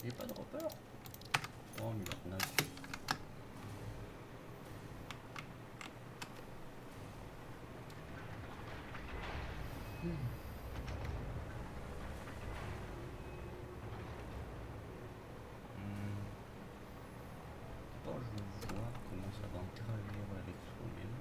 J'ai pas de repère. Oh mais l'arnaque. D'abord je veux voir comment ça va interagir avec soi-même.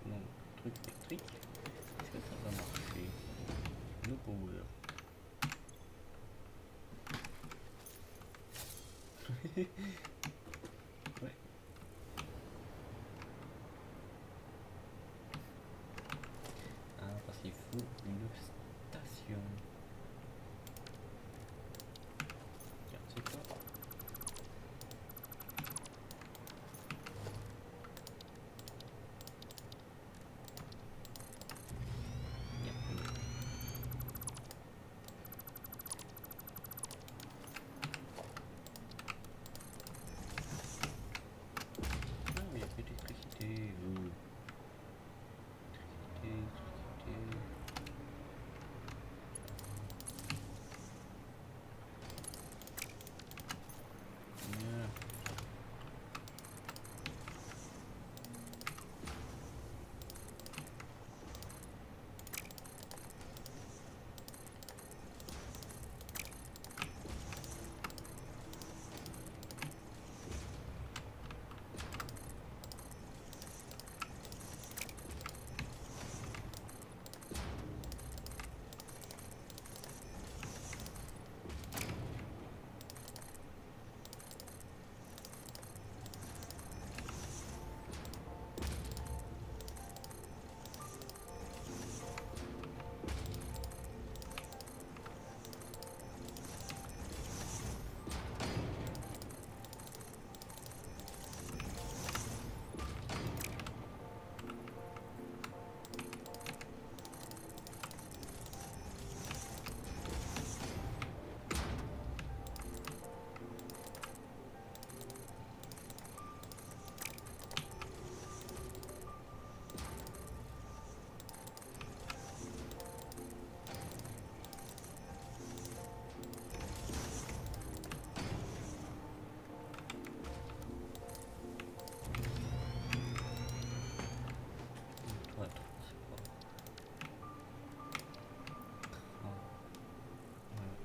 Donc, truc électrique, est-ce que ça va marcher? No power. Ouais. Ah, parce qu'il faut une station. Tiens, c'est quoi? Il n'y a plus d'électricité. Électricité.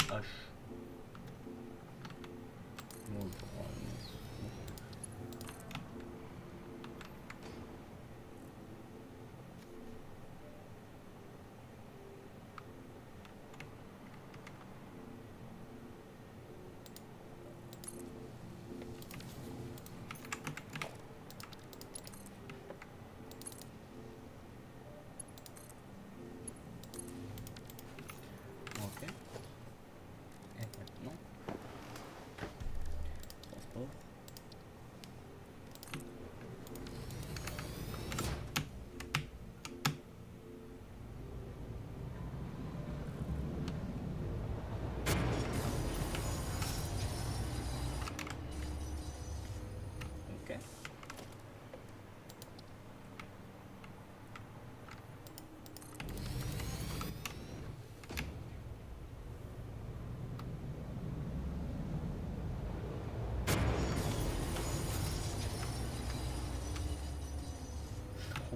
H.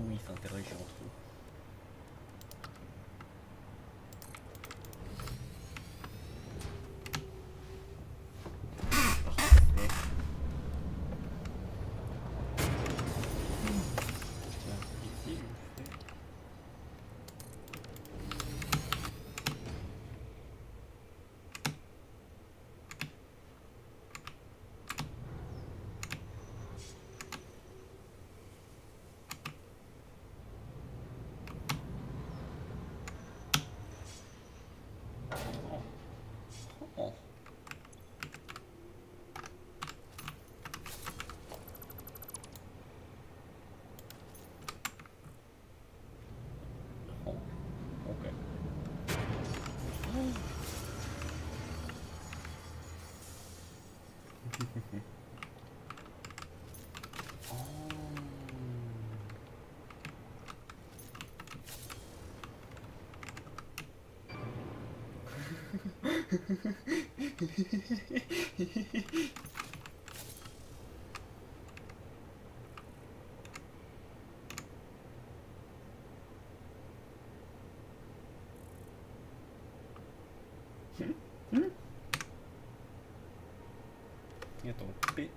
coup ils s'interrogent entre eux. Attends, P.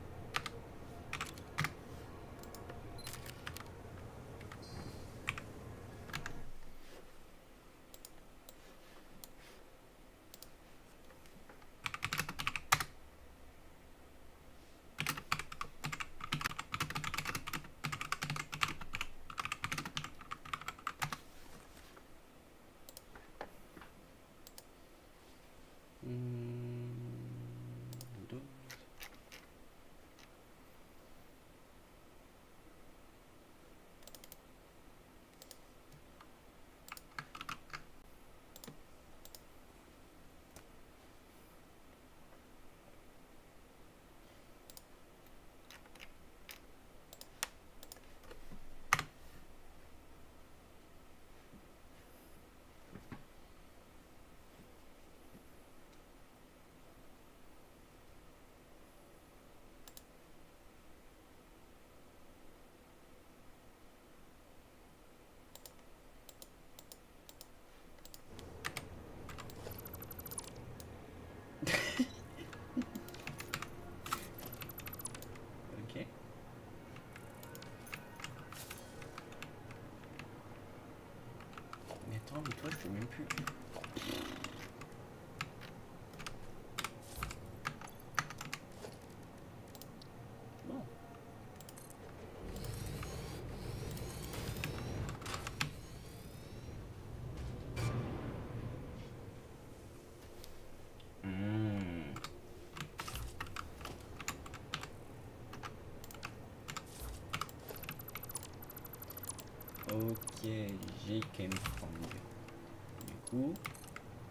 Ok. Mais attends, mais toi je peux même plus. Bon. Ok, j'ai Kemfang. Du coup,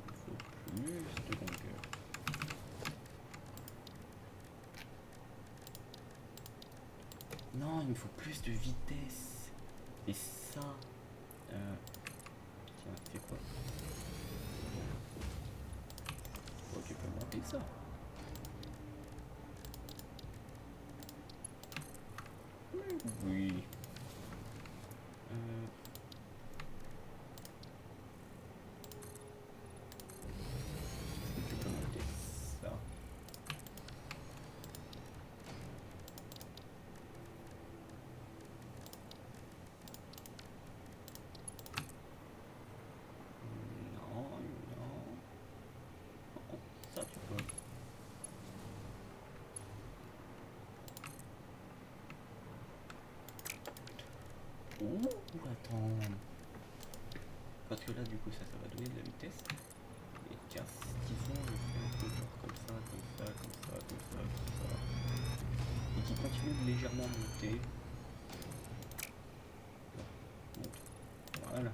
il faut plus de longueur. Non, il me faut plus de vitesse. Et ça, tiens, c'est quoi? Oh, tu peux monter ça. Oui. Tu peux monter ça. Non, non. Oh, ça tu peux. Ouh, attends. Parce que là, du coup, ça va donner de la vitesse. Et tiens, disons, je fais un peu genre comme ça, comme ça, comme ça, comme ça, comme ça. Et qui continue de légèrement monter. Monte. Voilà.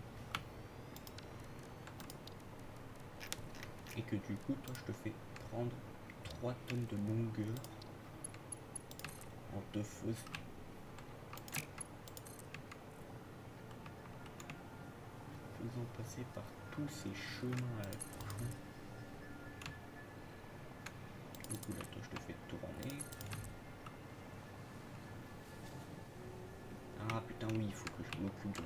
Et que du coup, toi, je te fais prendre 3 tonnes de longueur en te faisant. Faisant passer par tous ces chemins à la con. Du coup, là, toi, je te fais tourner. Ah putain, oui, il faut que je m'occupe de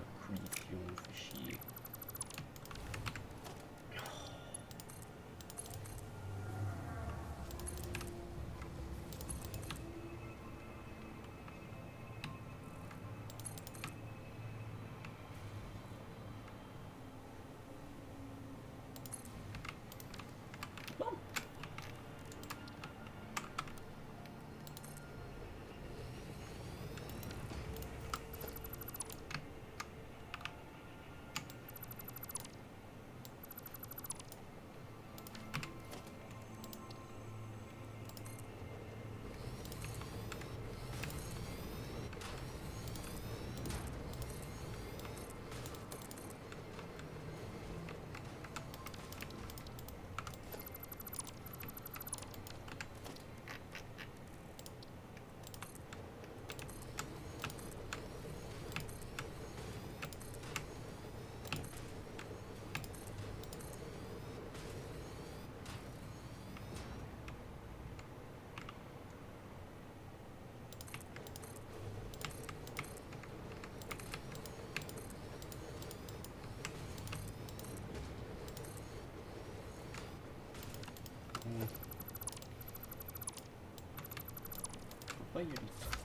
Faut pas y aller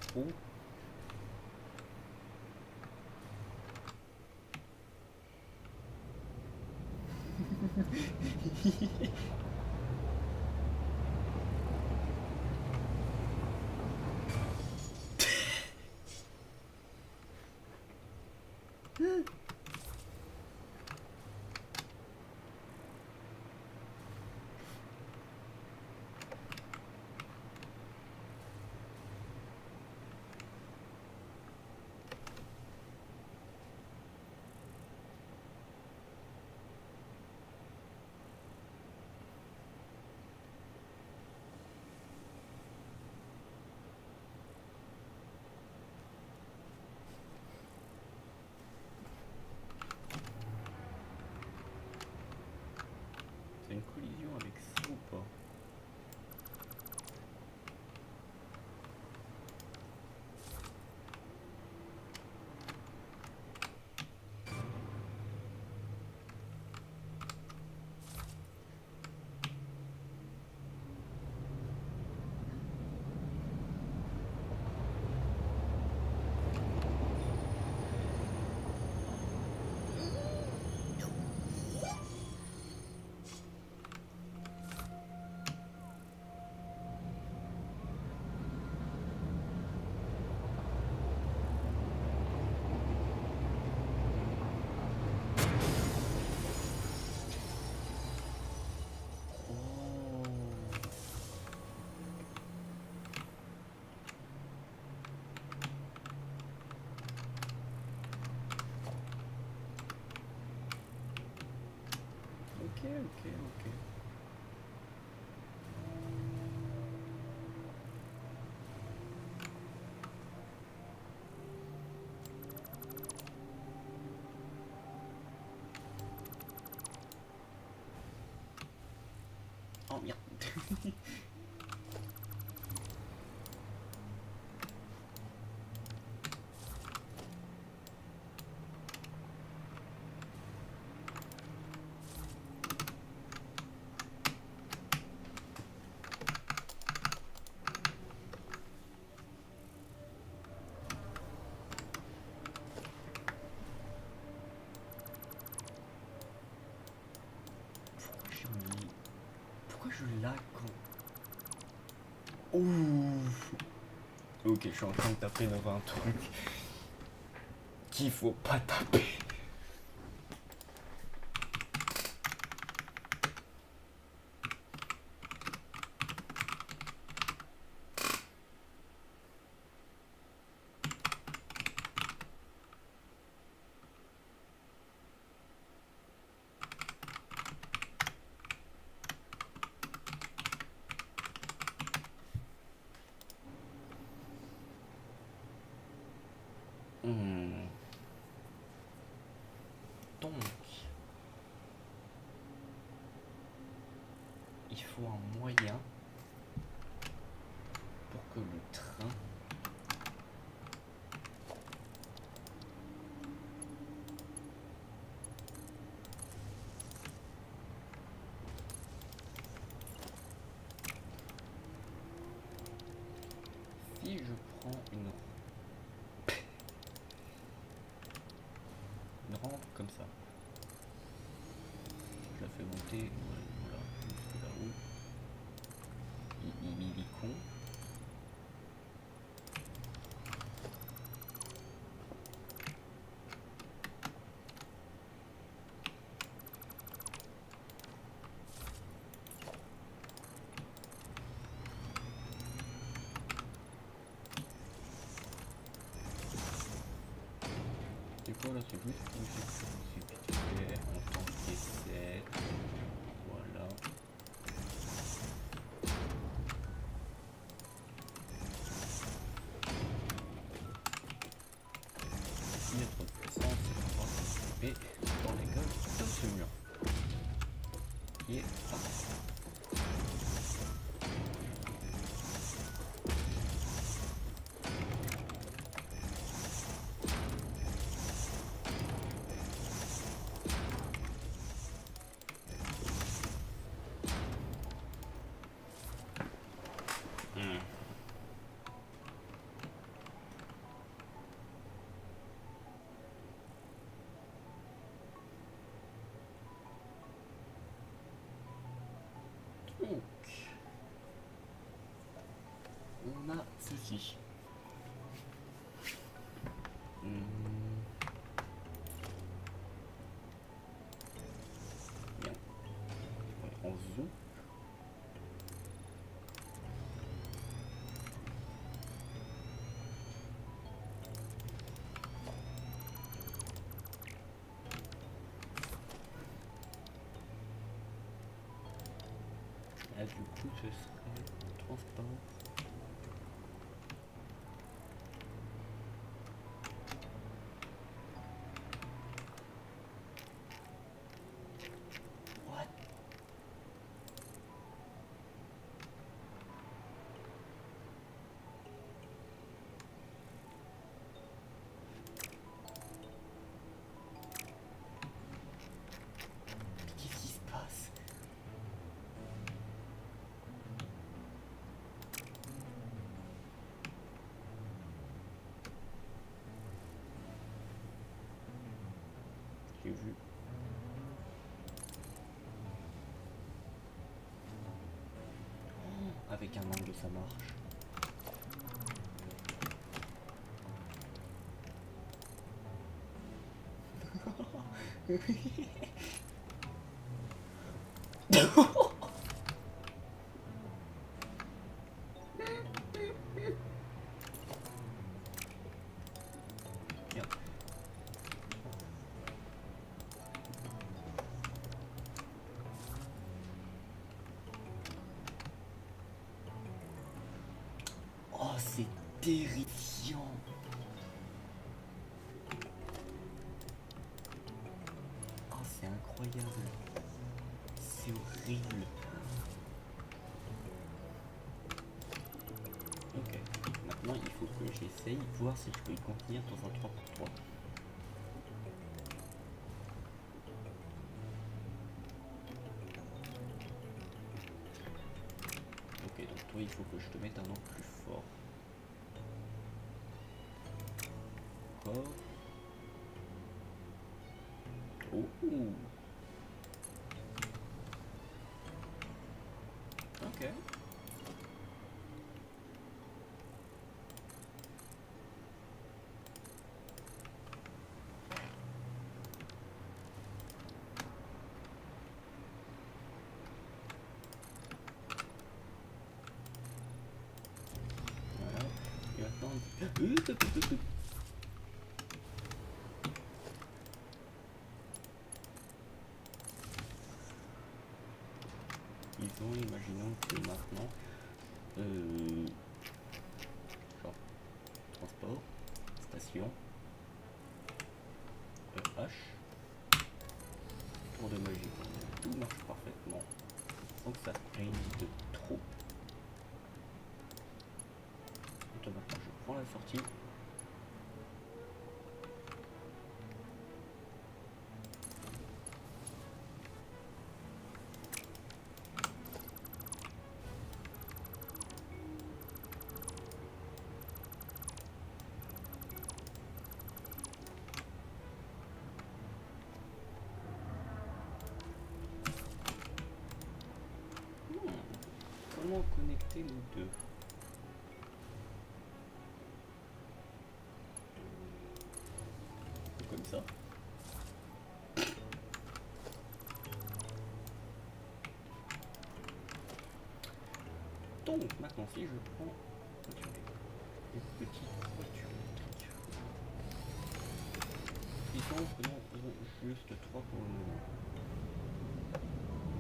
trop. C'est une collision avec ça ou pas? Ok, ok, ok. Oh merde. Pourquoi je lag quand... Ouh. Ok, je suis en train de taper dans un truc qu'il faut pas taper. Donc, il faut un moyen pour que le train si je prends une rampe comme ça, je la fais monter, voilà, jusque là-haut, il est con. C'est quoi là? C'est juste une sécurité en tant qu'essai. Voilà. S'il y a trop de puissance, c'est pas participer dans les gueules de ce mur. Qui est parti. Donc, on a ceci. Bien. Ouais, en zoom. Là, du coup, ce serait transparent. What? Qu'est-ce qui se passe? J'ai vu. Oh, avec un angle, ça marche. Bien. Oh, c'est terrifiant. Oh, c'est incroyable. C'est horrible. Ok, maintenant il faut que j'essaye de voir si je peux y contenir dans un 3x3. Ok, donc toi il faut que je te mette un angle plus fort. Encore. Oh. Ok. Voilà. Et maintenant... Disons, imaginons que maintenant... genre, transport, station, H, tour de magie. Tout marche parfaitement, sans que ça grille de trop. Donc maintenant je prends la sortie. Comment connecter les deux? Comme ça. Donc maintenant si je prends une petite voiture électrique, disons que nous en faisons juste 3 pour le moment,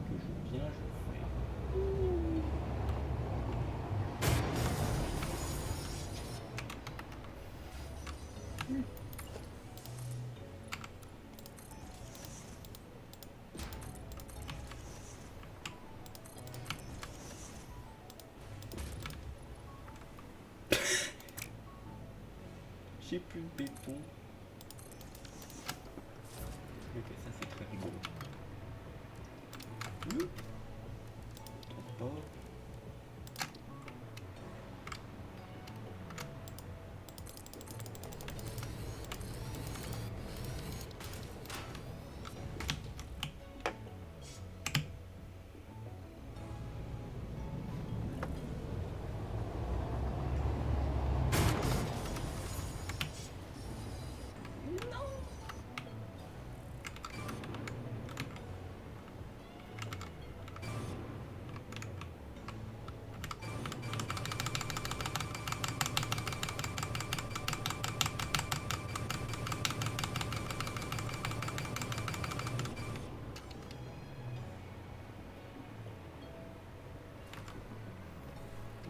que je viens, je fais... J'ai plus de béton. Ok, ça c'est très rigolo. Transport.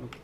Ok.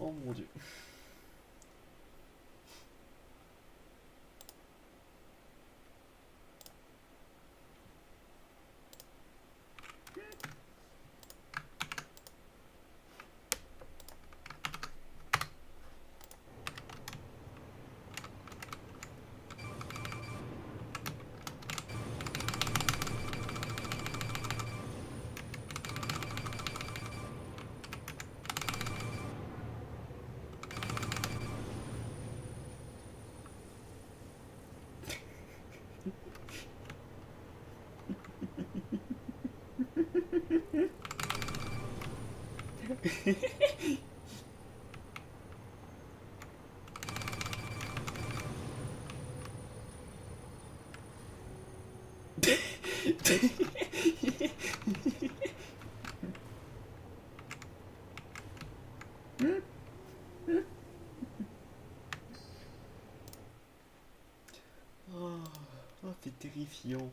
Oh mon dieu. Oh, oh, c'est terrifiant.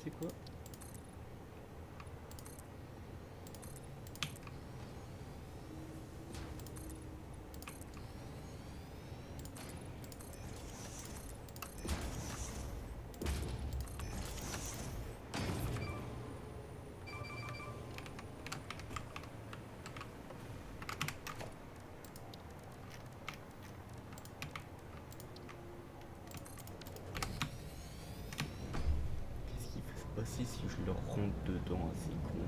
C'est quoi? Qu'est-ce qu'il peut se passer si je leur rentre dedans à ces cons?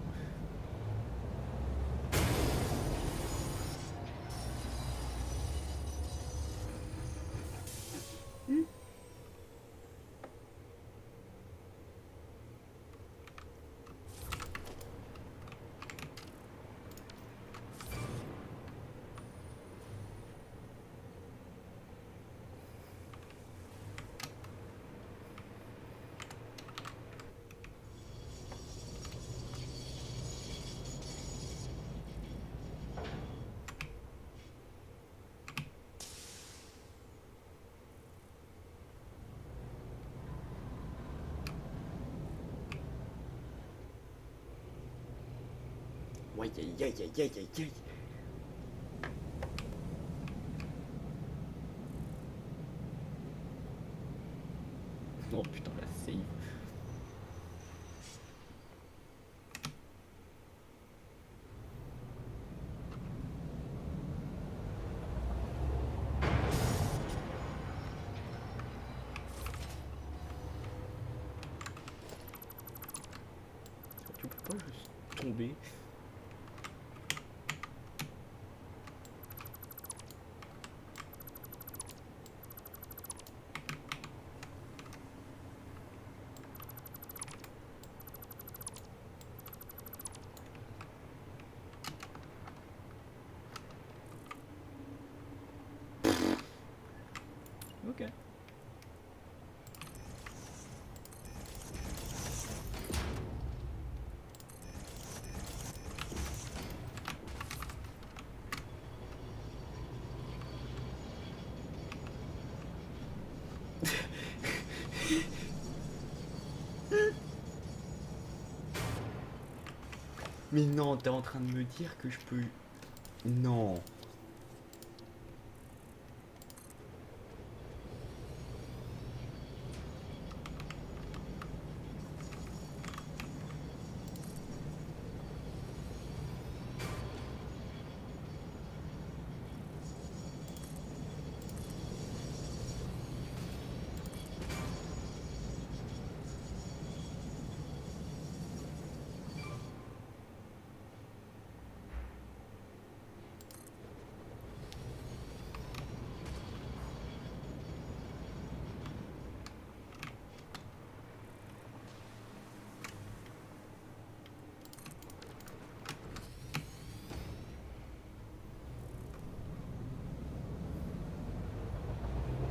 Aïe aïe aïe aïe aïe aïe aïe. Oh putain la save. Tu peux pas juste tomber? Ok. Mais non, t'es en train de me dire que je peux... Non.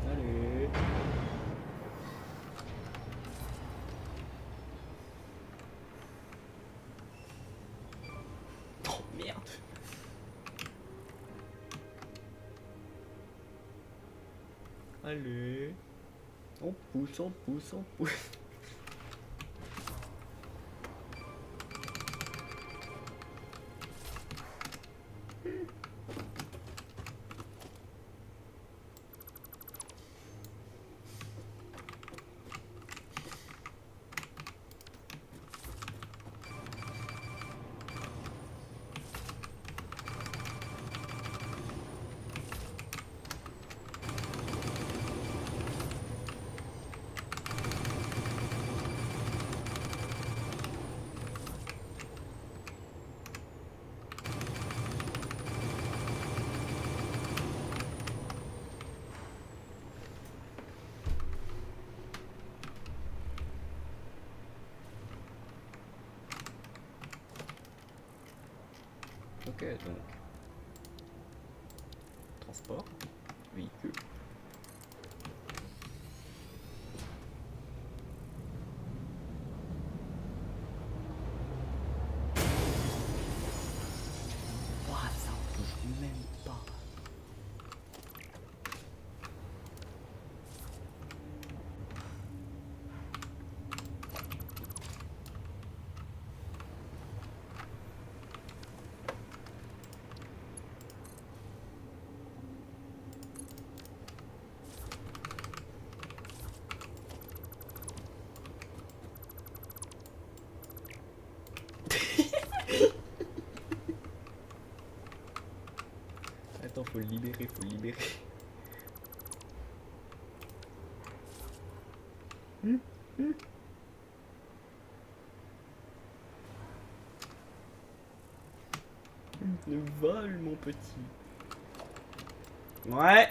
Salut. Oh merde. Allez. On pousse, on pousse, on pousse. Ok, donc transport, véhicule. Ouah, ça bouge même pas. Attends, faut le libérer, faut le libérer. Le vol, mon petit. Ouais.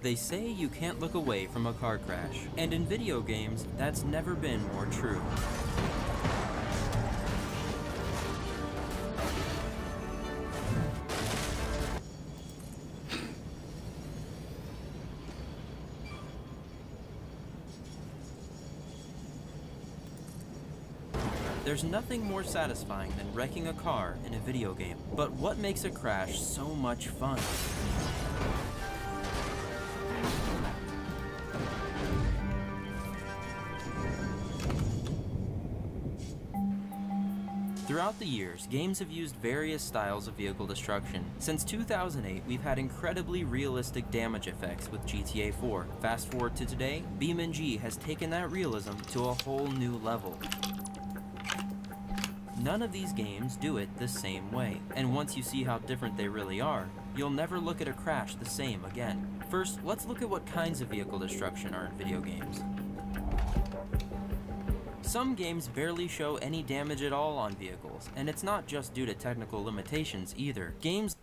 They say you can't look away from a car crash, and in video games, that's never been more true. There's nothing more satisfying than wrecking a car in a video game, but what makes a crash so much fun? Throughout the years, games have used various styles of vehicle destruction. Since 2008, we've had incredibly realistic damage effects with GTA 4. Fast forward to today, BeamNG has taken that realism to a whole new level. None of these games do it the same way, and once you see how different they really are, you'll never look at a crash the same again. First, let's look at what kinds of vehicle destruction are in video games. Some games barely show any damage at all on vehicles, and it's not just due to technical limitations either. Games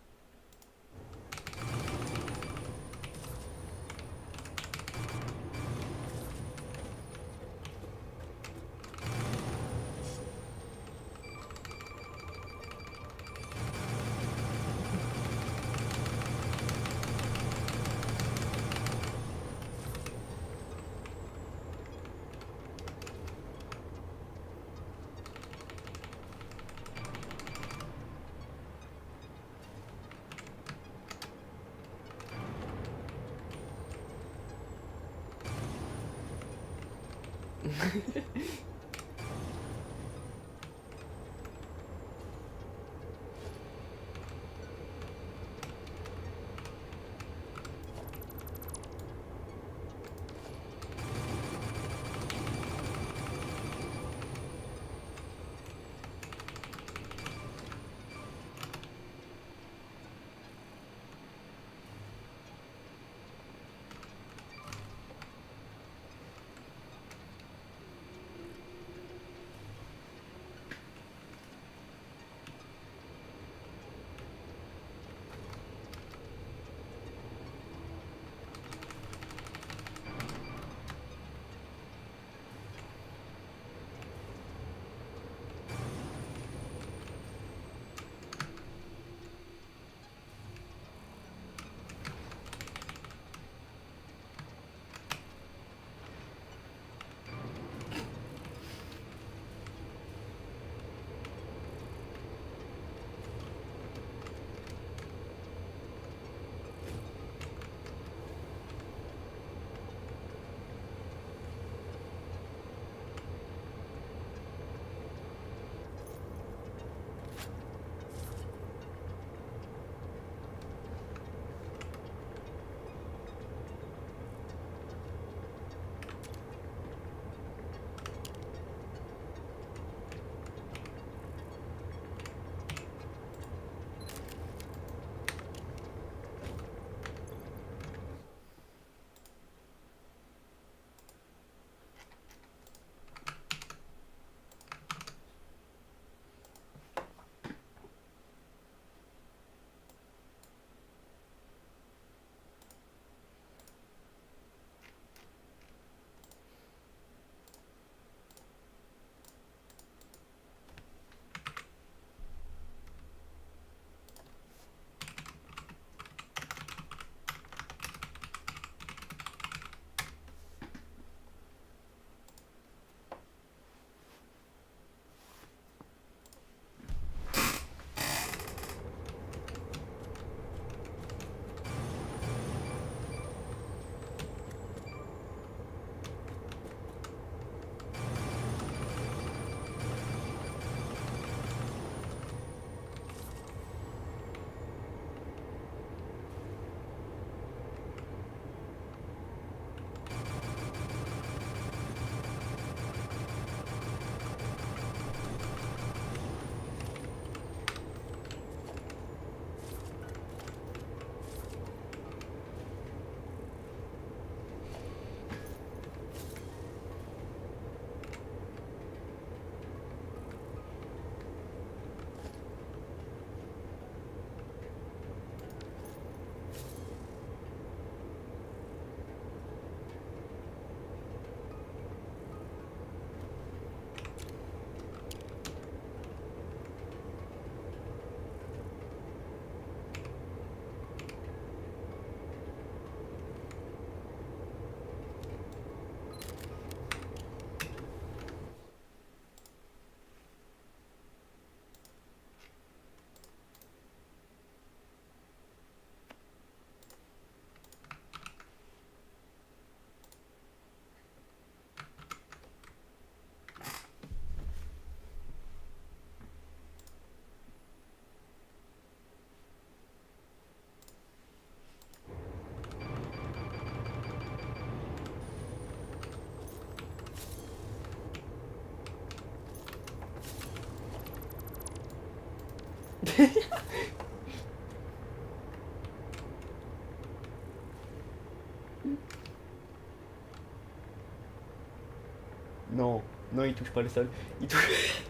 Non, non, il touche pas le sol. Il touche.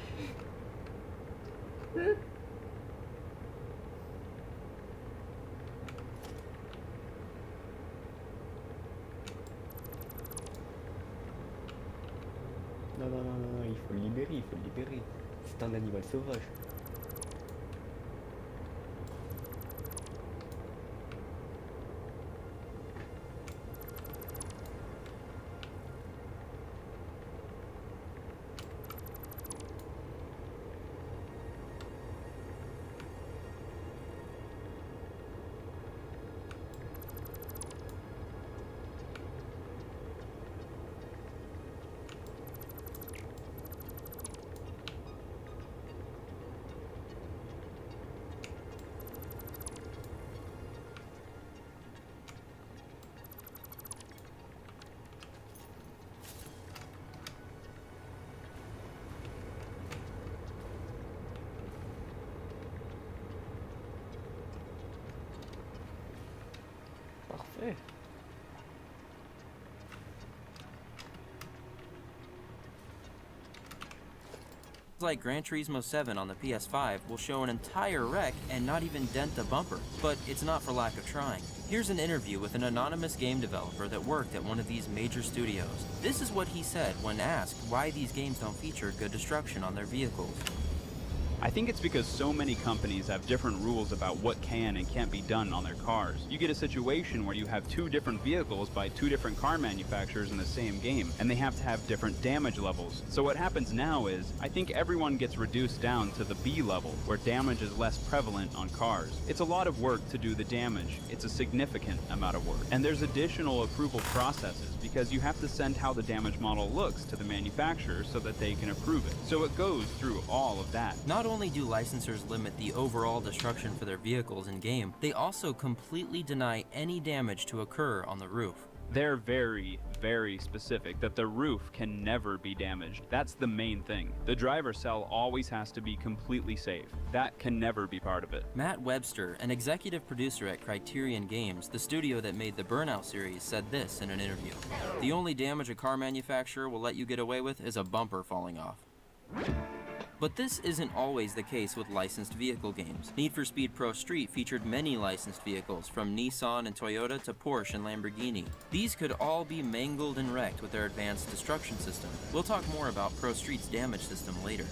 Non, non, non, non, non, il faut le libérer, il faut le libérer. C'est un animal sauvage. Parfait. Like Gran Turismo 7 on the PS5 will show an entire wreck and not even dent a bumper, but it's not for lack of trying. Here's an interview with an anonymous game developer that worked at one of these major studios. This is what he said when asked why these games don't feature good destruction on their vehicles. I think it's because so many companies have different rules about what can and can't be done on their cars. You get a situation where you have two different vehicles by two different car manufacturers in the same game, and they have to have different damage levels. So what happens now is, I think everyone gets reduced down to the B level, where damage is less prevalent on cars. It's a lot of work to do the damage. It's a significant amount of work. And there's additional approval processes, because you have to send how the damage model looks to the manufacturer so that they can approve it. So it goes through all of that. Not only do licensors limit the overall destruction for their vehicles in-game, they also completely deny any damage to occur on the roof. They're very, very specific that the roof can never be damaged. That's the main thing. The driver cell always has to be completely safe. That can never be part of it. Matt Webster, an executive producer at Criterion Games, the studio that made the Burnout series, said this in an interview. The only damage a car manufacturer will let you get away with is a bumper falling off. But this isn't always the case with licensed vehicle games. Need for Speed Pro Street featured many licensed vehicles, from Nissan and Toyota to Porsche and Lamborghini. These could all be mangled and wrecked with their advanced destruction system. We'll talk more about Pro Street's damage system later.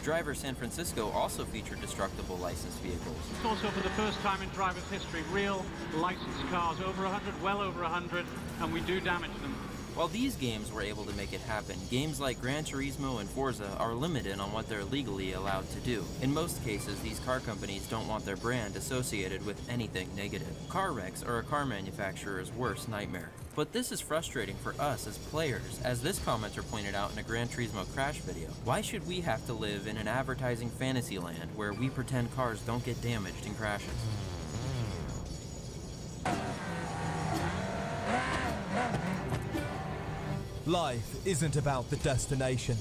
Driver San Francisco also featured destructible licensed vehicles. It's also for the first time in drivers' history, real licensed cars, over 100, well over 100, and we do damage them. While these games were able to make it happen, games like Gran Turismo and Forza are limited on what they're legally allowed to do. In most cases, these car companies don't want their brand associated with anything negative. Car wrecks are a car manufacturer's worst nightmare. But this is frustrating for us as players, as this commenter pointed out in a Gran Turismo crash video. Why should we have to live in an advertising fantasy land where we pretend cars don't get damaged in crashes? Life isn't about the destination.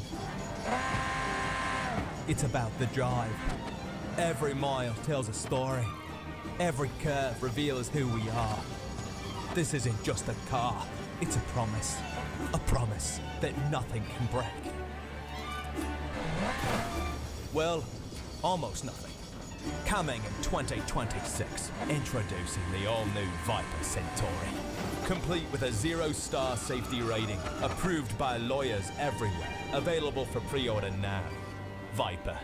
It's about the drive. Every mile tells a story. Every curve reveals who we are. This isn't just a car, it's a promise. A promise that nothing can break. Well, almost nothing. Coming in 2026, introducing the all-new Viper Centauri. Complete with a 0-star safety rating, approved by lawyers everywhere. Available for pre-order now. Viper,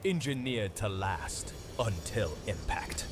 engineered to last until impact.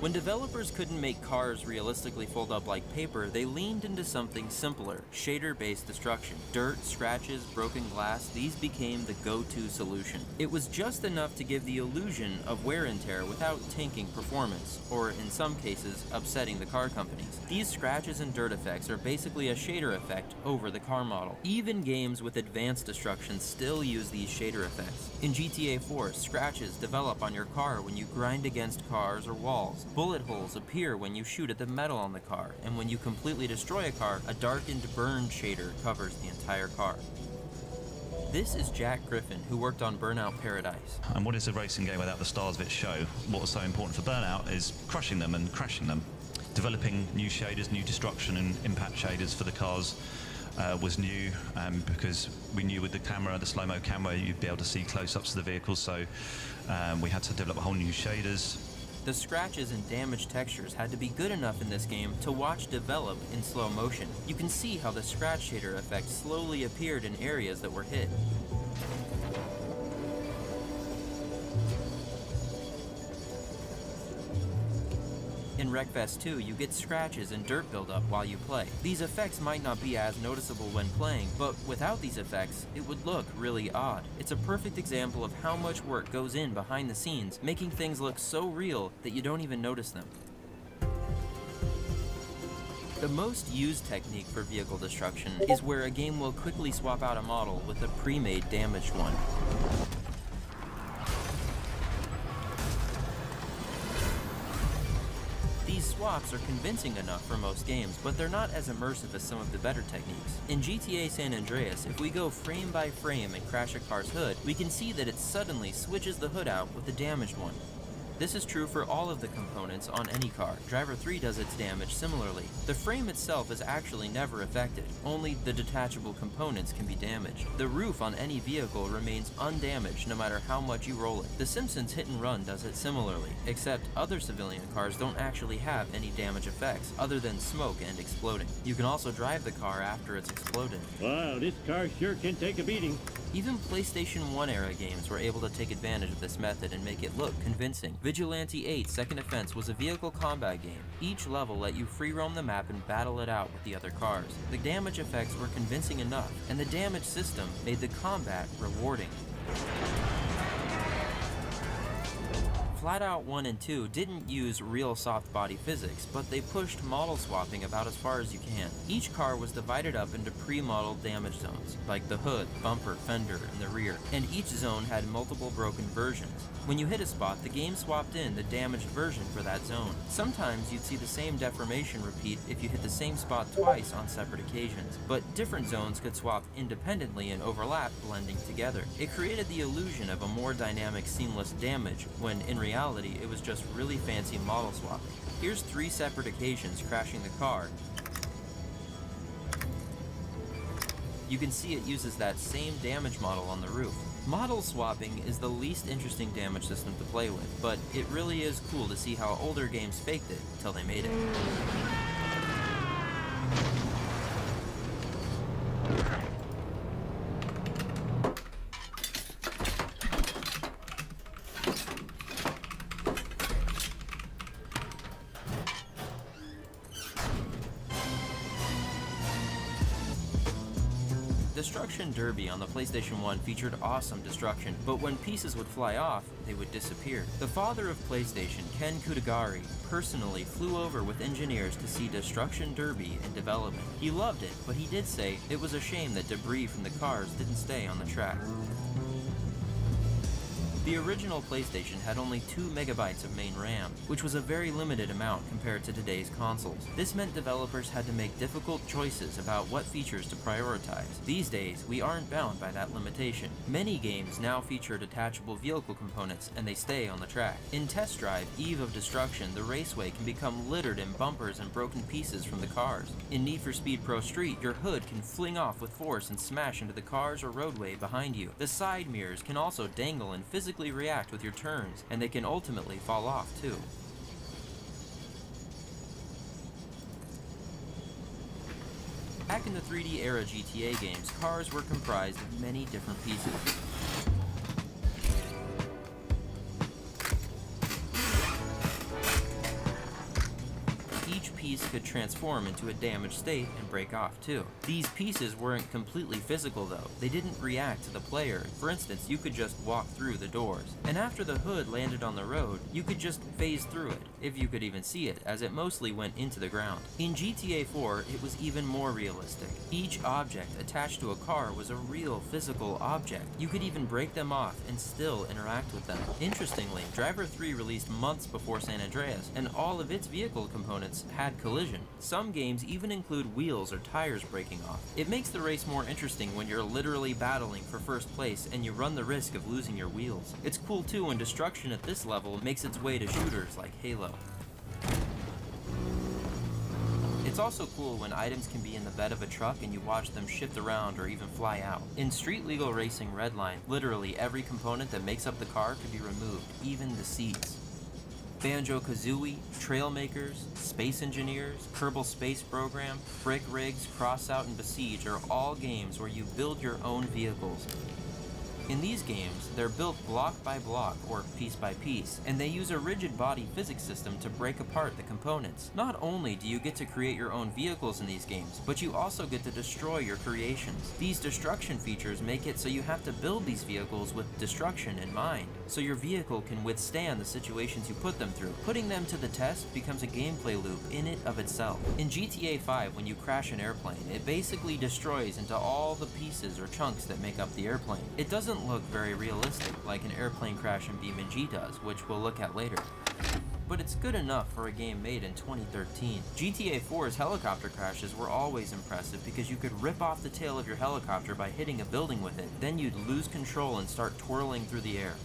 When developers couldn't make cars realistically fold up like paper, they leaned into something simpler, shader-based destruction. Dirt, scratches, broken glass, these became the go-to solution. It was just enough to give the illusion of wear and tear without tanking performance, or in some cases, upsetting the car companies. These scratches and dirt effects are basically a shader effect over the car model. Even games with advanced destruction still use these shader effects. In GTA 4, scratches develop on your car when you grind against cars or walls. Bullet holes appear when you shoot at the metal on the car, and when you completely destroy a car, a darkened burn shader covers the entire car. This is Jack Griffin, who worked on Burnout Paradise. And what is a racing game without the stars of its show? What was so important for Burnout is crushing them and crashing them. Developing new shaders, new destruction and impact shaders for the cars was new, because we knew with the camera, the slow-mo camera, you'd be able to see close-ups of the vehicles, so we had to develop a whole new shaders. The scratches and damaged textures had to be good enough in this game to watch develop in slow motion. You can see how the scratch shader effect slowly appeared in areas that were hit. In Wreckfest 2, you get scratches and dirt buildup while you play. These effects might not be as noticeable when playing, but without these effects, it would look really odd. It's a perfect example of how much work goes in behind the scenes, making things look so real that you don't even notice them. The most used technique for vehicle destruction is where a game will quickly swap out a model with a pre-made damaged one. These swaps are convincing enough for most games, but they're not as immersive as some of the better techniques. In GTA San Andreas, if we go frame by frame and crash a car's hood, we can see that it suddenly switches the hood out with the damaged one. This is true for all of the components on any car. Driver 3 does its damage similarly. The frame itself is actually never affected, only the detachable components can be damaged. The roof on any vehicle remains undamaged no matter how much you roll it. The Simpsons Hit and Run does it similarly, except other civilian cars don't actually have any damage effects other than smoke and exploding. You can also drive the car after it's exploded. Wow, this car sure can take a beating. Even PlayStation 1 era games were able to take advantage of this method and make it look convincing. Vigilante 8 Second Offense was a vehicle combat game. Each level let you free roam the map and battle it out with the other cars. The damage effects were convincing enough, and the damage system made the combat rewarding. Flatout 1 and 2 didn't use real soft body physics, but they pushed model swapping about as far as you can. Each car was divided up into pre-modeled damage zones, like the hood, bumper, fender, and the rear, and each zone had multiple broken versions. When you hit a spot, the game swapped in the damaged version for that zone. Sometimes you'd see the same deformation repeat if you hit the same spot twice on separate occasions, but different zones could swap independently and overlap, blending together. It created the illusion of a more dynamic, seamless damage, when in reality it was just really fancy model swapping. Here's 3 separate occasions crashing the car. You can see it uses that same damage model on the roof. Model swapping is the least interesting damage system to play with, but it really is cool to see how older games faked it till they made it. Destruction Derby on the PlayStation 1 featured awesome destruction, but when pieces would fly off, they would disappear. The father of PlayStation, Ken Kutagari, personally flew over with engineers to see Destruction Derby in development. He loved it, but he did say it was a shame that debris from the cars didn't stay on the track. The original PlayStation had only 2 megabytes of main RAM, which was a very limited amount compared to today's consoles. This meant developers had to make difficult choices about what features to prioritize. These days, we aren't bound by that limitation. Many games now feature detachable vehicle components, and they stay on the track. In Test Drive, Eve of Destruction, the raceway can become littered in bumpers and broken pieces from the cars. In Need for Speed Pro Street, your hood can fling off with force and smash into the cars or roadway behind you. The side mirrors can also dangle and physically react with your turns, and they can ultimately fall off too. Back in the 3D era GTA games, cars were comprised of many different pieces. Each piece could transform into a damaged state and break off too. These pieces weren't completely physical though. They didn't react to the player. For instance, you could just walk through the doors. And after the hood landed on the road, you could just phase through it. if you could even see it, as it mostly went into the ground. In GTA 4, it was even more realistic. Each object attached to a car was a real physical object. You could even break them off and still interact with them. Interestingly, Driver 3 released months before San Andreas, and all of its vehicle components had collision. Some games even include wheels or tires breaking off. It makes the race more interesting when you're literally battling for first place and you run the risk of losing your wheels. It's cool too when destruction at this level makes its way to shooters like Halo. It's also cool when items can be in the bed of a truck and you watch them shift around or even fly out. In Street Legal Racing Redline, literally every component that makes up the car could be removed, even the seats. Banjo-Kazooie, Trailmakers, Space Engineers, Kerbal Space Program, Brick Rigs, Crossout, and Besiege are all games where you build your own vehicles. In these games, they're built block by block, or piece by piece, and they use a rigid body physics system to break apart the components. Not only do you get to create your own vehicles in these games, but you also get to destroy your creations. These destruction features make it so you have to build these vehicles with destruction in mind, so your vehicle can withstand the situations you put them through. Putting them to the test becomes a gameplay loop in it of itself. In GTA 5, when you crash an airplane, it basically destroys into all the pieces or chunks that make up the airplane. It doesn't look very realistic like an airplane crash in BeamNG does, which we'll look at later. But it's good enough for a game made in 2013. GTA 4's helicopter crashes were always impressive because you could rip off the tail of your helicopter by hitting a building with it, then you'd lose control and start twirling through the air.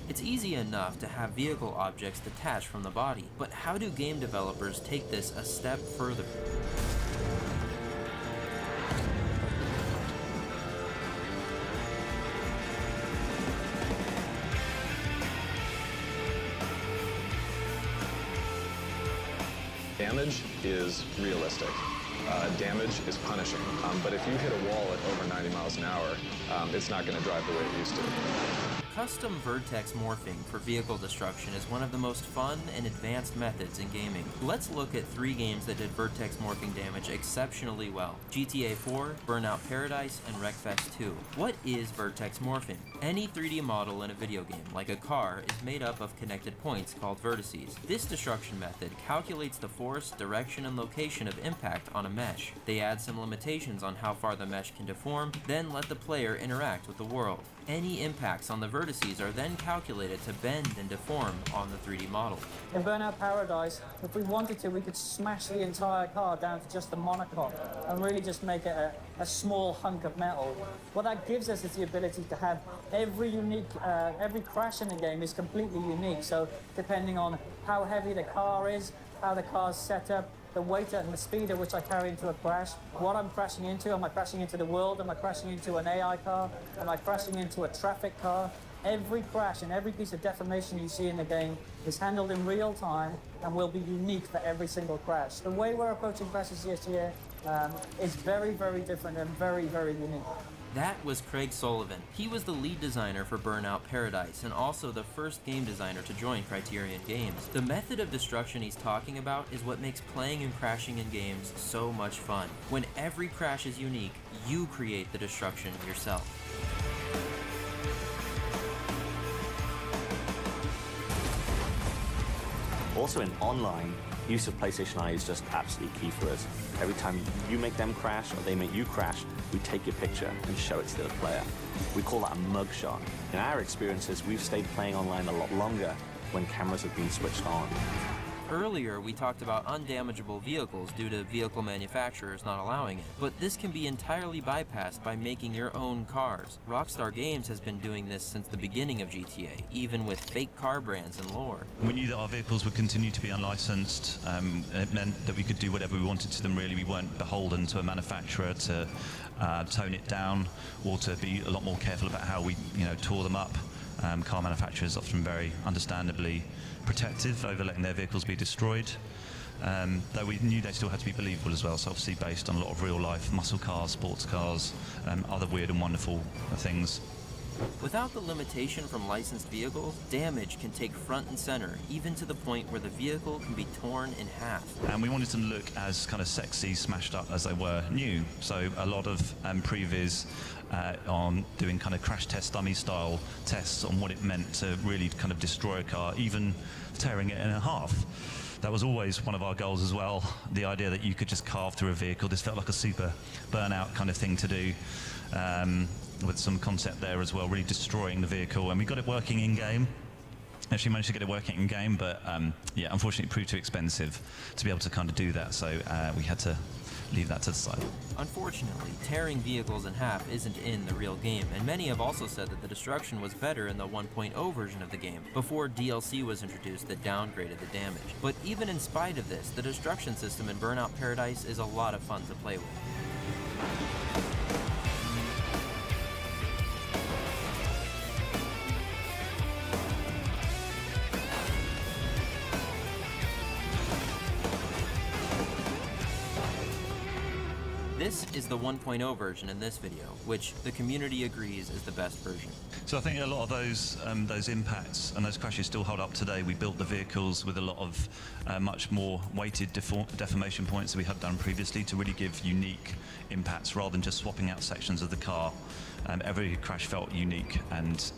It's easy enough to have vehicle objects detached from the body, but how do game developers take this a step further? Damage is realistic. Damage is punishing. But if you hit a wall at over 90 miles an hour, it's not going to drive the way it used to. Custom vertex morphing for vehicle destruction is one of the most fun and advanced methods in gaming. Let's look at 3 games that did vertex morphing damage exceptionally well: GTA 4, Burnout Paradise, and Wreckfest 2. What is vertex morphing? Any 3D model in a video game, like a car, is made up of connected points called vertices. This destruction method calculates the force, direction, and location of impact on a mesh. They add some limitations on how far the mesh can deform, then let the player interact with the world. Any impacts on the vertices are then calculated to bend and deform on the 3D model. In Burnout Paradise, if we wanted to, we could smash the entire car down to just the monocoque and really just make it a small hunk of metal. What that gives us is the ability to have every crash in the game is completely unique. So depending on how heavy the car is, how the car's set up, the weight and the speed at which I carry into a crash, what I'm crashing into. Am I crashing into the world? Am I crashing into an AI car? Am I crashing into a traffic car? Every crash and every piece of deformation you see in the game is handled in real time and will be unique for every single crash. The way we're approaching crashes this year is very, very different and very, very unique. That was Craig Sullivan. He was the lead designer for Burnout Paradise and also the first game designer to join Criterion Games. The method of destruction he's talking about is what makes playing and crashing in games so much fun. When every crash is unique, you create the destruction yourself. Also in online, use of PlayStation Eye is just absolutely key for us. Every time you make them crash or they make you crash, we take your picture and show it to the player. We call that a mugshot. In our experiences, we've stayed playing online a lot longer when cameras have been switched on. Earlier, we talked about undamageable vehicles due to vehicle manufacturers not allowing it, but this can be entirely bypassed by making your own cars. Rockstar Games has been doing this since the beginning of GTA, even with fake car brands and lore. We knew that our vehicles would continue to be unlicensed. It meant that we could do whatever we wanted to them, really. We weren't beholden to a manufacturer to tone it down or to be a lot more careful about how we tore them up. Car manufacturers often very understandably protective over letting their vehicles be destroyed, though we knew they still had to be believable as well, so obviously based on a lot of real life muscle cars, sports cars, other weird and wonderful things. Without the limitation from licensed vehicles, damage can take front and center, even to the point where the vehicle can be torn in half. And we wanted to look as kind of sexy, smashed up as they were new. So a lot of previs on doing kind of crash test dummy style tests on what it meant to really kind of destroy a car, even tearing it in half. That was always one of our goals as well, the idea that you could just carve through a vehicle. This felt like a super burnout kind of thing to do, with some concept there as well, really destroying the vehicle. And we got it working in-game. Actually managed to get it working in-game, but yeah, unfortunately it proved too expensive to be able to kind of do that, so we had to leave that to the side. Unfortunately, tearing vehicles in half isn't in the real game, and many have also said that the destruction was better in the 1.0 version of the game, before DLC was introduced that downgraded the damage. But even in spite of this, the destruction system in Burnout Paradise is a lot of fun to play with. This is the 1.0 version in this video, which the community agrees is the best version. So I think a lot of those impacts and those crashes still hold up today. We built the vehicles with a lot of much more weighted deformation points that we had done previously to really give unique impacts rather than just swapping out sections of the car. Every crash felt unique and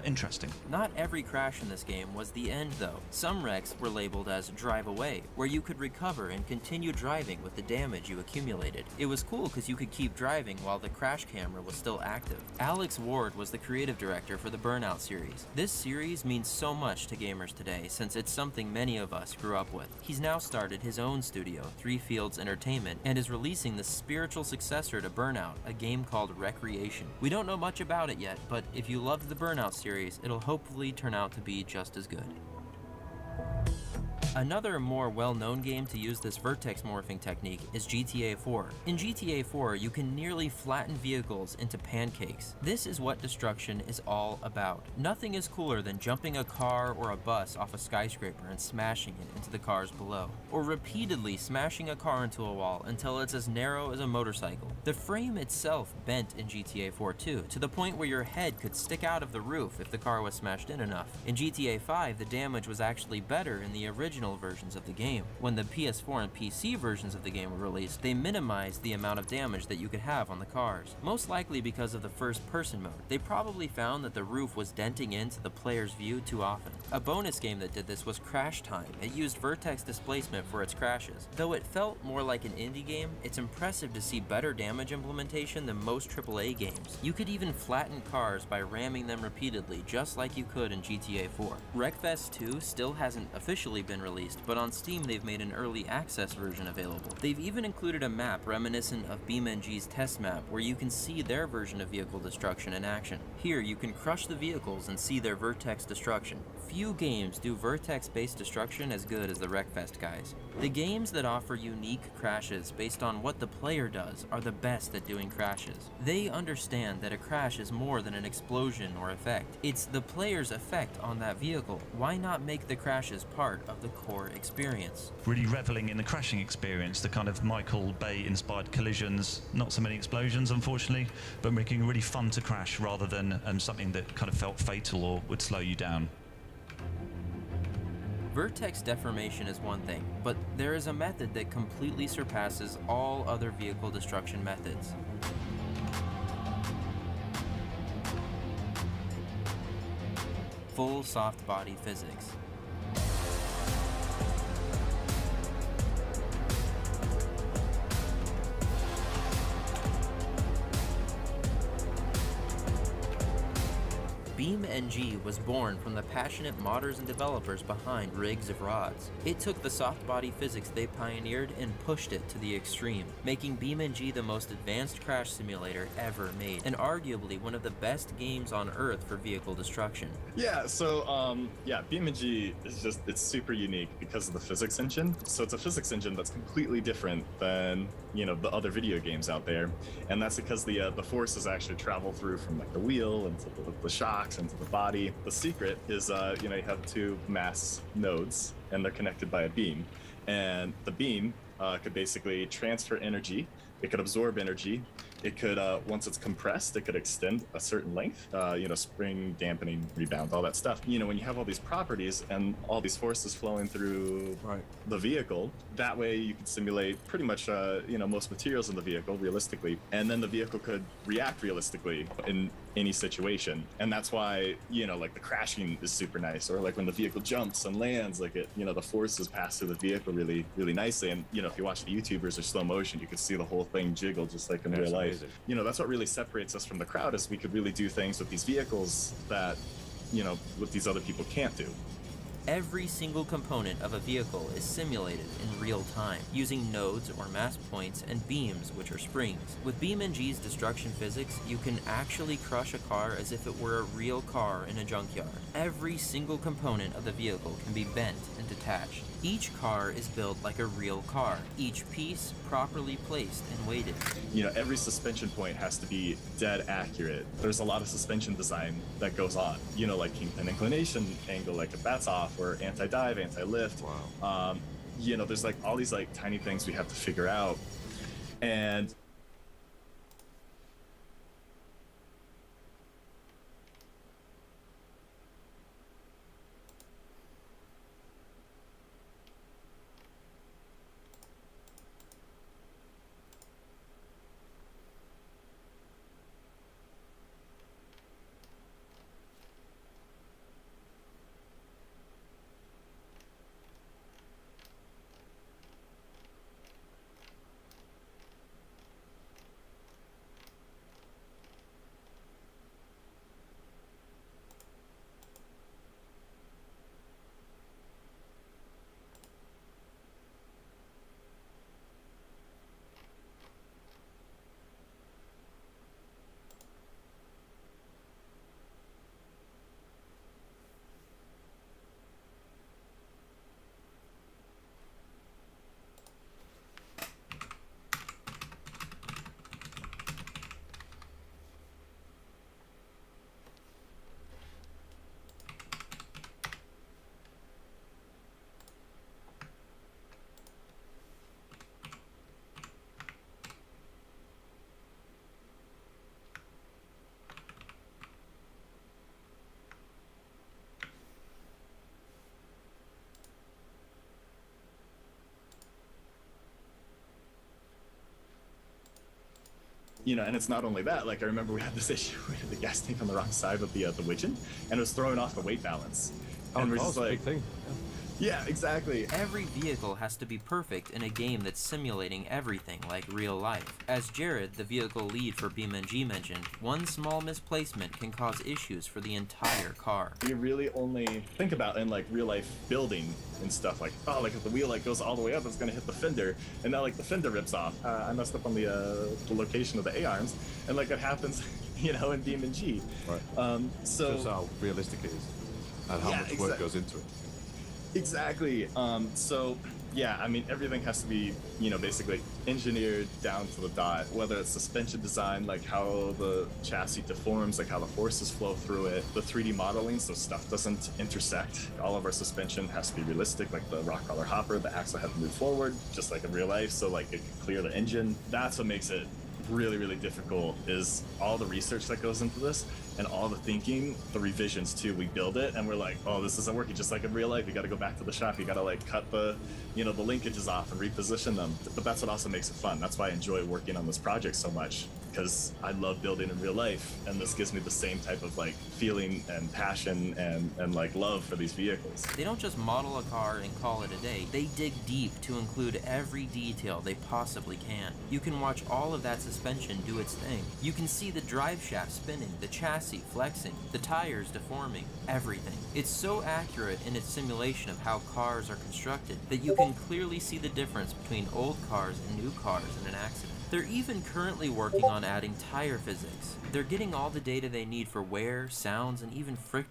interesting. Not every crash in this game was the end, though. Some wrecks were labeled as drive away, where you could recover and continue driving with the damage you accumulated. It was cool because you could keep driving while the crash camera was still active. Alex Ward was the creative director for the Burnout series. This series means so much to gamers today since it's something many of us grew up with. He's now started his own studio, Three Fields Entertainment, and is releasing the spiritual successor to Burnout, a game called Recreation. We don't know much about it yet, but if you loved the Burnout series, it'll hopefully turn out to be just as good. Another more well-known game to use this vertex morphing technique is GTA 4. In GTA 4, you can nearly flatten vehicles into pancakes. This is what destruction is all about. Nothing is cooler than jumping a car or a bus off a skyscraper and smashing it into the cars below, or repeatedly smashing a car into a wall until it's as narrow as a motorcycle. The frame itself bent in GTA 4 too, to the point where your head could stick out of the roof if the car was smashed in enough. In GTA 5, the damage was actually better in the original versions of the game. When the PS4 and PC versions of the game were released, they minimized the amount of damage that you could have on the cars, most likely because of the first-person mode. They probably found that the roof was denting into the player's view too often. A bonus game that did this was Crash Time. It used vertex displacement for its crashes. Though it felt more like an indie game, it's impressive to see better damage implementation than most AAA games. You could even flatten cars by ramming them repeatedly, just like you could in GTA 4. Wreckfest 2 still hasn't officially been released, but on Steam they've made an early access version available. They've even included a map reminiscent of BeamNG's test map where you can see their version of vehicle destruction in action. Here you can crush the vehicles and see their vertex destruction. Few games do vertex-based destruction as good as the Wreckfest guys. The games that offer unique crashes based on what the player does are the best at doing crashes. They understand that a crash is more than an explosion or effect. It's the player's effect on that vehicle. Why not make the crashes part of the core experience? Really reveling in the crashing experience, the kind of Michael Bay-inspired collisions, not so many explosions unfortunately, but making it really fun to crash rather than something that kind of felt fatal or would slow you down. Vertex deformation is one thing, but there is a method that completely surpasses all other vehicle destruction methods. Full soft body physics. BeamNG was born from the passionate modders and developers behind Rigs of Rods. It took the soft body physics they pioneered and pushed it to the extreme, making BeamNG the most advanced crash simulator ever made, and arguably one of the best games on Earth for vehicle destruction. Yeah, so BeamNG is just, it's super unique because of the physics engine. So it's a physics engine that's completely different than, you know, the other video games out there. And that's because the forces actually travel through from like the wheel into the shocks into the body. The secret is, you have two mass nodes and they're connected by a beam. And the beam could basically transfer energy. It could absorb energy. It could, once it's compressed, it could extend a certain length, spring, dampening, rebound, all that stuff. When you have all these properties and all these forces flowing through the vehicle, that way you could simulate pretty much, most materials in the vehicle realistically. And then the vehicle could react realistically in any situation. And that's why, like the crashing is super nice, or like when the vehicle jumps and lands, like the forces pass through the vehicle really, really nicely. And, if you watch the YouTubers or slow motion, you could see the whole thing jiggle just like in real life. Amazing. That's what really separates us from the crowd, is we could really do things with these vehicles that, what these other people can't do. Every single component of a vehicle is simulated in real time, using nodes or mass points and beams, which are springs. With BeamNG's destruction physics, you can actually crush a car as if it were a real car in a junkyard. Every single component of the vehicle can be bent and detached. Each car is built like a real car, each piece properly placed and weighted. Every suspension point has to be dead accurate. There's a lot of suspension design that goes on, like kingpin inclination angle, like if that's off, or anti-dive, anti-lift. Wow. There's like all these like tiny things we have to figure out. And and it's not only that. Like I remember we had this issue with the gas tank on the wrong side of the widgeon, and it was throwing off the weight balance. And we're just like, big thing. Yeah, exactly. Every vehicle has to be perfect in a game that's simulating everything like real life. As Jared, the vehicle lead for BeamNG, mentioned, one small misplacement can cause issues for the entire car. You really only think about in like real life building and stuff like, oh, like if the wheel like goes all the way up, it's gonna hit the fender, and now like the fender rips off. I messed up on the location of the A-arms, and like it happens, in BeamNG. Right. So just how realistic it is, and how much work goes into it. Exactly. So yeah, I mean, everything has to be, basically engineered down to the dot, whether it's suspension design, like how the chassis deforms, like how the forces flow through it, the 3D modeling, so stuff doesn't intersect. All of our suspension has to be realistic, like the rock crawler hopper, the axle had to move forward, just like in real life, so like it can clear the engine. That's what makes it really, really difficult, is all the research that goes into this and all the thinking, the revisions too. We build it and we're like, oh, this isn't working. Just like in real life, you got to go back to the shop, you got to like cut the the linkages off and reposition them. But that's what also makes it fun. That's why I enjoy working on this project so much, because I love building in real life, and this gives me the same type of like feeling and passion and like love for these vehicles. They don't just model a car and call it a day. They dig deep to include every detail they possibly can. You can watch all of that suspension do its thing. You can see the drive shaft spinning, the chassis flexing, the tires deforming, everything. It's so accurate in its simulation of how cars are constructed that you can clearly see the difference between old cars and new cars in an accident. They're even currently working on adding tire physics. They're getting all the data they need for wear, sounds, and even friction.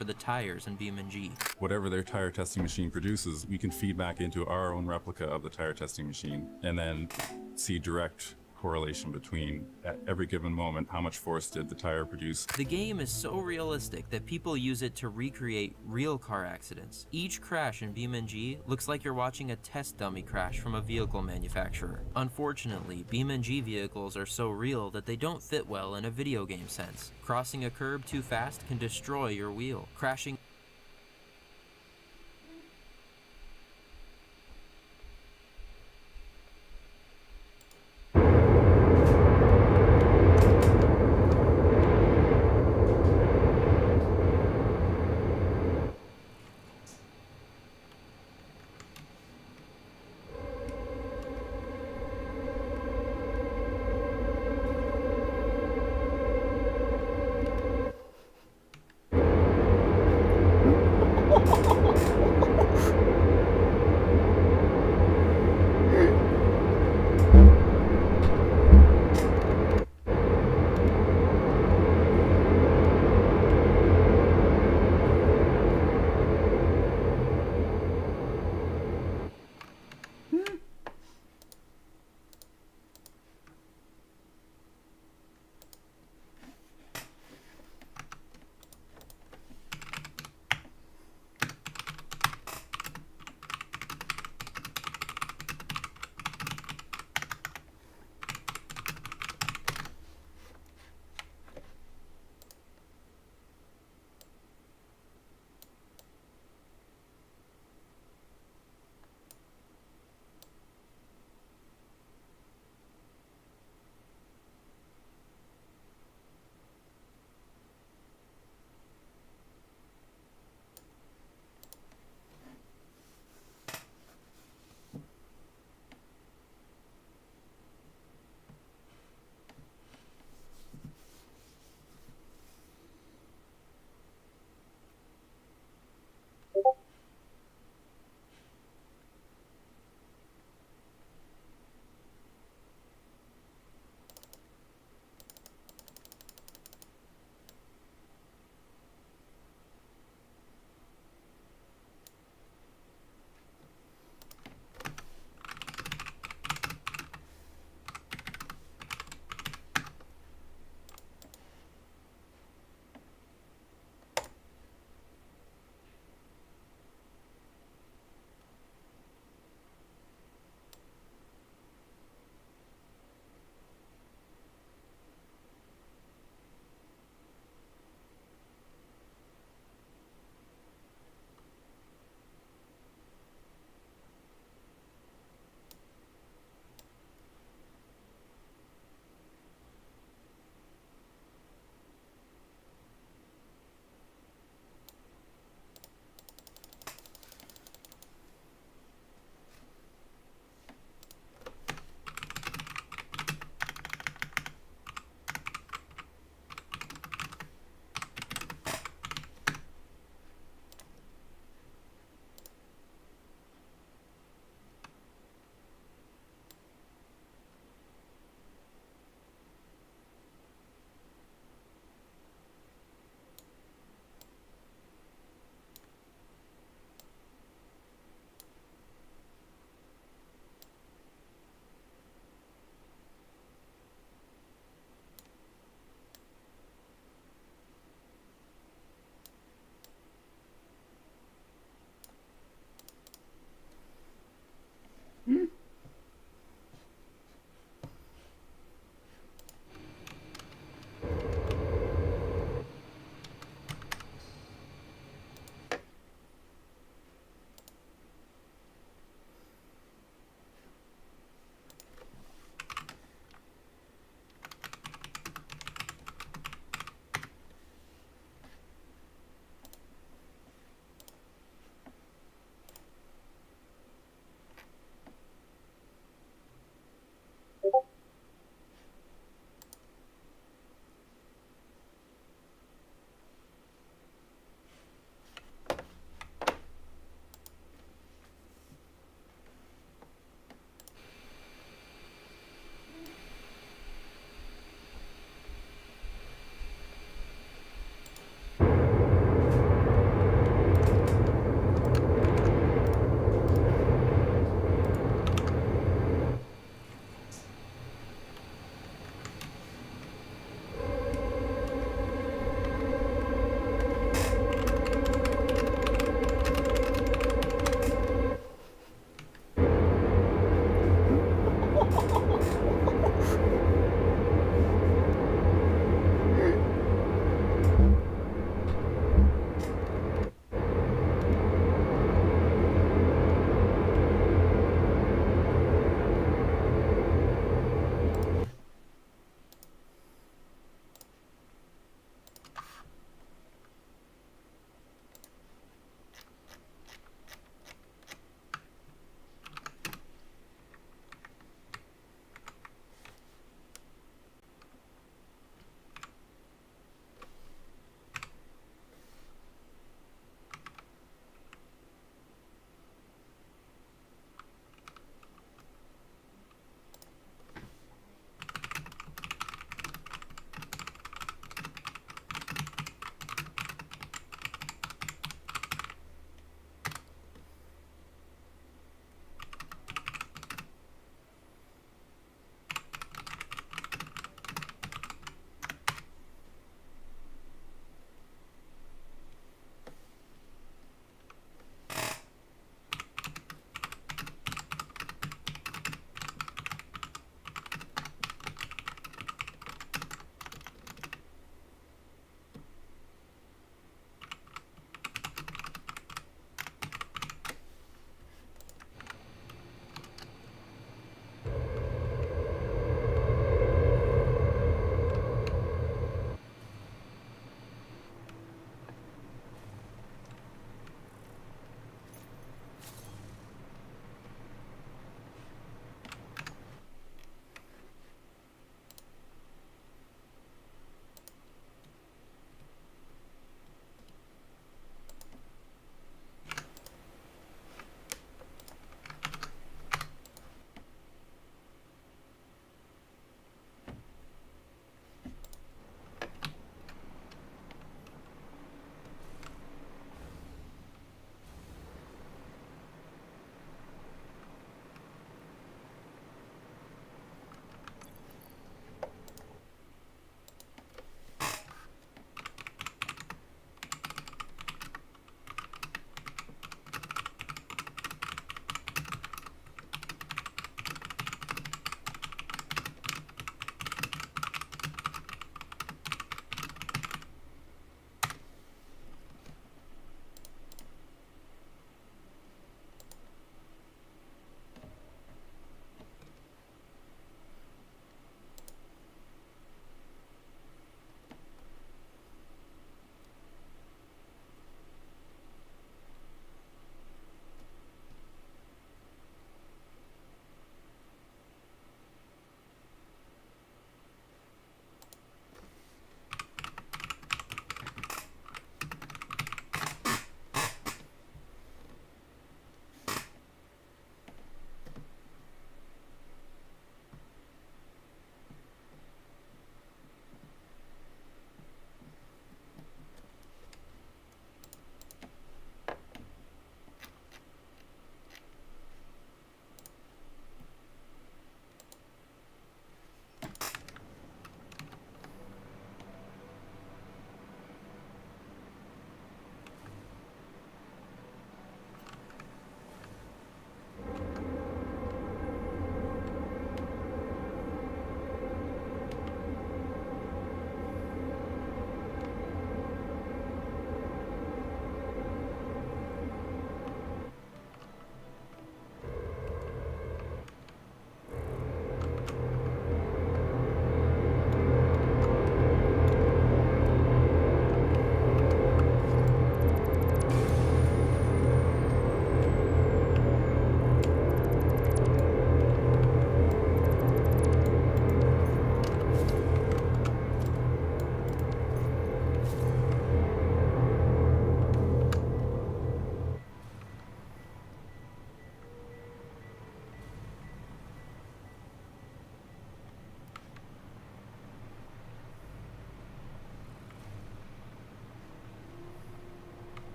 For the tires in BeamNG. Whatever their tire testing machine produces, we can feed back into our own replica of the tire testing machine and then see direct correlation between, at every given moment, how much force did the tire produce. The game is so realistic that people use it to recreate real car accidents. Each crash in BeamNG looks like you're watching a test dummy crash from a vehicle manufacturer. Unfortunately, BeamNG vehicles are so real that they don't fit well in a video game sense. Crossing a curb too fast can destroy your wheel. Crashing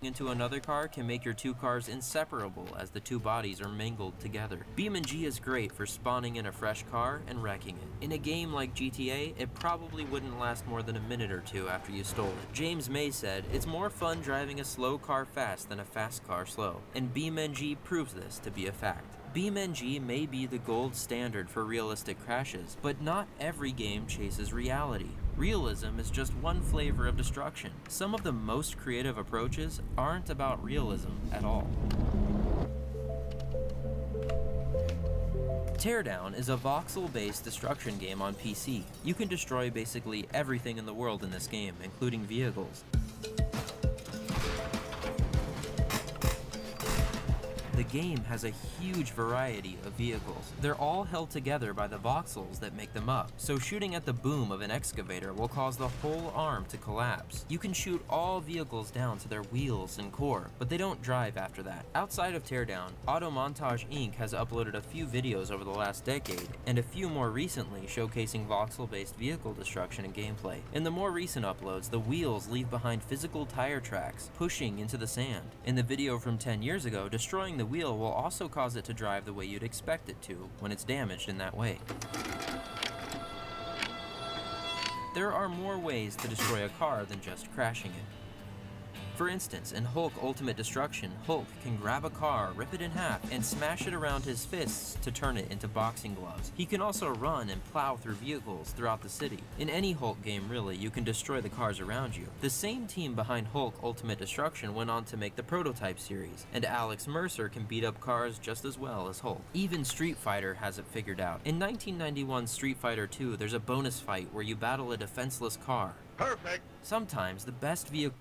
into another car can make your two cars inseparable as the two bodies are mingled together. BeamNG is great for spawning in a fresh car and wrecking it. In a game like GTA, it probably wouldn't last more than a minute or two after you stole it. James May said, "It's more fun driving a slow car fast than a fast car slow," and BeamNG proves this to be a fact. BeamNG may be the gold standard for realistic crashes, but not every game chases reality. Realism is just one flavor of destruction. Some of the most creative approaches aren't about realism at all. Teardown is a voxel-based destruction game on PC. You can destroy basically everything in the world in this game, including vehicles. The game has a huge variety of vehicles. They're all held together by the voxels that make them up, so shooting at the boom of an excavator will cause the whole arm to collapse. You can shoot all vehicles down to their wheels and core, but they don't drive after that. Outside of Teardown, Automontage Inc. has uploaded a few videos over the last decade, and a few more recently showcasing voxel-based vehicle destruction and gameplay. In the more recent uploads, the wheels leave behind physical tire tracks, pushing into the sand. In the video from 10 years ago, destroying the wheel will also cause it to drive the way you'd expect it to when it's damaged in that way. There are more ways to destroy a car than just crashing it. For instance, in Hulk Ultimate Destruction, Hulk can grab a car, rip it in half, and smash it around his fists to turn it into boxing gloves. He can also run and plow through vehicles throughout the city. In any Hulk game, really, you can destroy the cars around you. The same team behind Hulk Ultimate Destruction went on to make the Prototype series, and Alex Mercer can beat up cars just as well as Hulk. Even Street Fighter has it figured out. In 1991's Street Fighter 2, there's a bonus fight where you battle a defenseless car. Perfect! Sometimes the best vehicle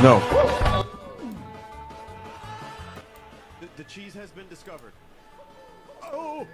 No. The cheese has been discovered. Oh!